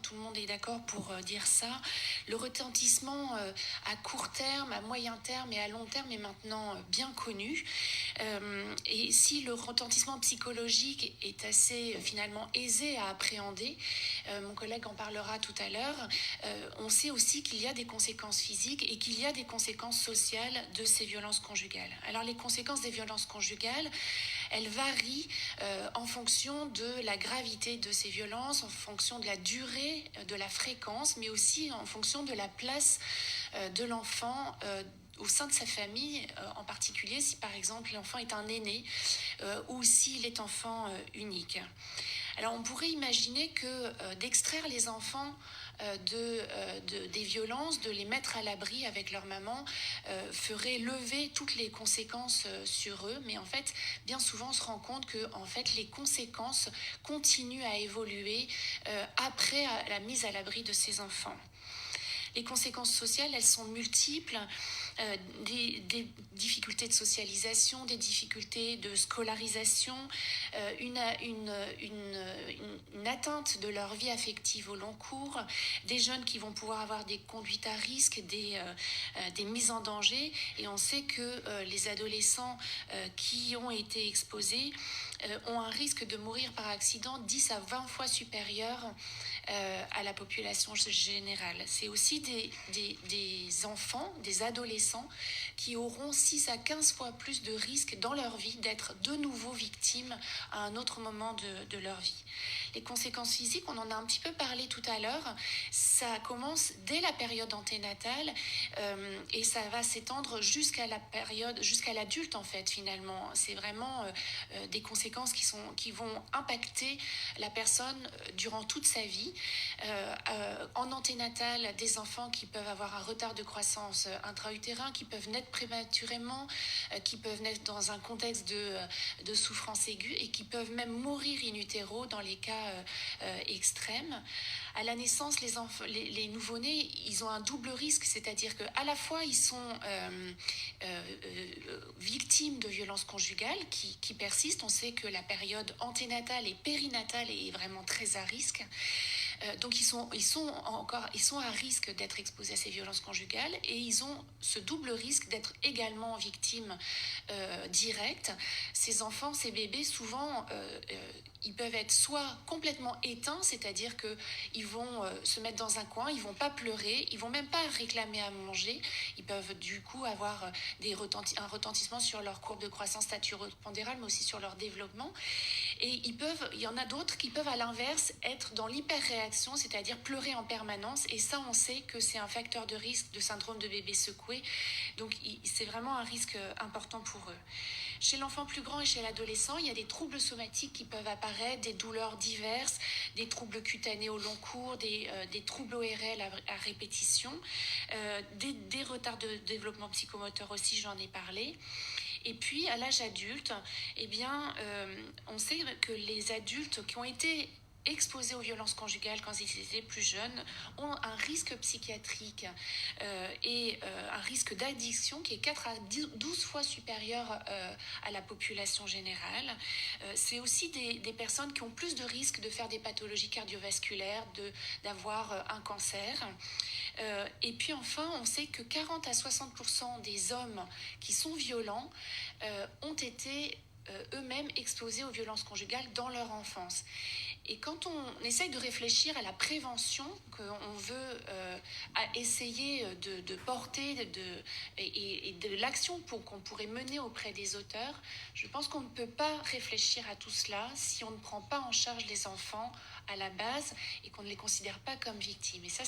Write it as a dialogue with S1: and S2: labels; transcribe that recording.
S1: tout le monde est d'accord pour dire ça. Le retentissement à court terme, à moyen terme et à long terme est maintenant bien connu. Et si le retentissement psychologique est assez finalement aisé à appréhender, mon collègue en parlera tout à l'heure, on sait aussi qu'il y a des conséquences physiques et qu'il y a des conséquences sociales de ces violences conjugales. Alors les conséquences des violences conjugales, elles varient en fonction de la gravité de ces violences, en fonction de la durée, de la fréquence, mais aussi en fonction de la place de l'enfant au sein de sa famille, en particulier si par exemple l'enfant est un aîné ou s'il est enfant unique. Alors on pourrait imaginer que d'extraire les enfants des violences, de les mettre à l'abri avec leur maman, ferait lever toutes les conséquences sur eux, mais en fait, bien souvent, on se rend compte que en fait, les conséquences continuent à évoluer après la mise à l'abri de ces enfants. Les conséquences sociales, elles sont multiples, des difficultés de socialisation, des difficultés de scolarisation, une atteinte de leur vie affective au long cours, des jeunes qui vont pouvoir avoir des conduites à risque, des mises en danger. Et on sait que les adolescents qui ont été exposés ont un risque de mourir par accident 10 à 20 fois supérieur à la population générale. C'est aussi des enfants, des adolescents qui auront 6 à 15 fois plus de risques dans leur vie d'être de nouveau victimes à un autre moment de leur vie. Les conséquences physiques, on en a un petit peu parlé tout à l'heure, ça commence dès la période anténatale et ça va s'étendre jusqu'à l'adulte en fait finalement. C'est vraiment des conséquences qui vont impacter la personne durant toute sa vie. En anténatal, des enfants qui peuvent avoir un retard de croissance intra-utérin, qui peuvent naître prématurément, qui peuvent naître dans un contexte de souffrance aiguë et qui peuvent même mourir in utero dans les cas extrêmes. À la naissance, les nouveau-nés, ils ont un double risque, c'est-à-dire qu'à la fois ils sont victimes de violences conjugales qui persistent. On sait que la période anténatale et périnatale est vraiment très à risque. Donc ils sont à risque d'être exposés à ces violences conjugales et ils ont ce double risque d'être également victimes directes. Ces enfants, ces bébés, souvent, ils peuvent être soit complètement éteints, c'est-à-dire qu'ils vont se mettre dans un coin, ils vont pas pleurer, ils vont même pas réclamer à manger, ils peuvent du coup avoir un retentissement sur leur courbe de croissance staturo-pondérale, mais aussi sur leur développement. Et il y en a d'autres qui peuvent à l'inverse être dans l'hyperréaction, c'est-à-dire pleurer en permanence. Et ça, on sait que c'est un facteur de risque de syndrome de bébé secoué. Donc c'est vraiment un risque important pour eux. Chez l'enfant plus grand et chez l'adolescent, il y a des troubles somatiques qui peuvent apparaître, des douleurs diverses, des troubles cutanés au long cours, des troubles ORL à répétition, des retards de développement psychomoteur aussi, j'en ai parlé. Et puis, à l'âge adulte, on sait que les adultes qui ont été exposés aux violences conjugales quand ils étaient plus jeunes ont un risque psychiatrique et un risque d'addiction qui est 4 à 12 fois supérieur à la population générale. C'est aussi des personnes qui ont plus de risques de faire des pathologies cardiovasculaires, d'avoir un cancer. Et puis enfin, on sait que 40 à 60% des hommes qui sont violents ont été eux-mêmes exposés aux violences conjugales dans leur enfance. Et quand on essaye de réfléchir à la prévention qu'on veut essayer de porter et de l'action qu'on pourrait mener auprès des auteurs, je pense qu'on ne peut pas réfléchir à tout cela si on ne prend pas en charge les enfants à la base et qu'on ne les considère pas comme victimes. Et ça,